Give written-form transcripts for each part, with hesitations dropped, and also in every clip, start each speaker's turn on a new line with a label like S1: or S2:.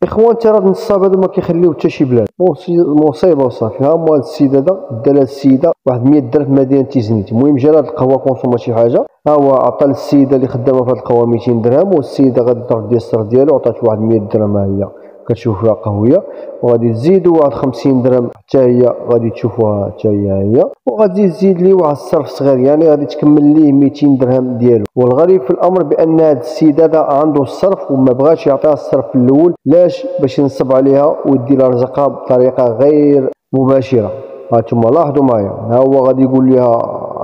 S1: اخوان ترى النصاب هذا ما كيخليو حتى شي بلاد، مصيبه وصافي. ها هو هذا السيد هذا دا لهاد السيده واحد 100 درهم في مدينه تيزنيت. المهم جا لهاد القهوه كونسوما شي حاجه، ها هو عطى للسيده اللي خدامه في هاد القهوه 200 درهم، والسيده غادي تردي الصرف ديالو عطات واحد 100 درهم. ها هي كتشوفوها قهويه، وغادي تزيدو واحد 50 درهم حتى هي غادي تشوفوها حتى هي، وغادي تزيد ليه واحد الصرف صغير، يعني غادي تكمل ليه 200 درهم ديالو. والغريب في الامر بان هذا السيد هذا عنده الصرف وما بغاش يعطيها الصرف الاول، لاش؟ باش ينصب عليها ويدي لها رزقها بطريقه غير مباشره. هانتوما لاحظوا معايا، ها هو غادي يقول لها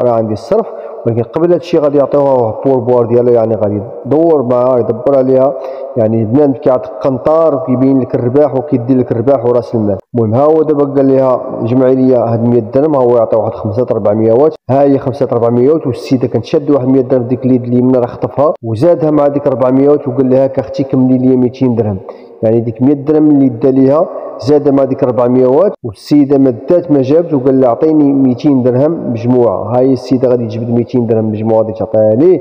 S1: راه عندي الصرف، ولكن قبل هادشي غادي يعطيوها واحد بور ديالو، يعني غادي يدور معاها يدبر عليها، يعني بنادم كيعطيك قنطار وكيبين لك الرباح وكيدير لك الرباح وراس المال. المهم ها هو دابا قال لها جمعي لي هاد 100 درهم، ها هو يعطي واحد 400، ها هي 400، والسيده كانت شاده واحد 100 درهم ديك اليد اليمنى راه خطفها وزادها مع ديك 400، وقال لها هاك اختي كملي لي 200 درهم. يعني ديك 100 درهم اللي دا ليها زاد مع ديك 400، والسيده ما دات ما جابت، وقال لها عطيني 200 درهم مجموعه. هاي السيده غادي تجبد 200 درهم مجموعه غادي تعطيها ليه.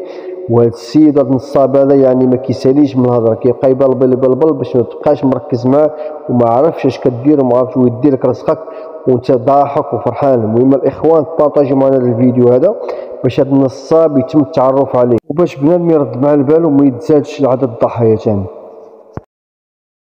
S1: وهاد السيد هاد النصاب هذا يعني ما كيساليش من الهضره، كيبقى يبلبل باش ما تبقاش مركز معاه وما عرفش اش كدير وما عرفش ويدي لك رزقك وانت ضاحك وفرحان. المهم الاخوان بارطاجيو معنا الفيديو هذا باش هاد النصاب يتم التعرف عليه، وباش بنادم يرد مع البال وما يتزادش لعدد الضحايا ثاني.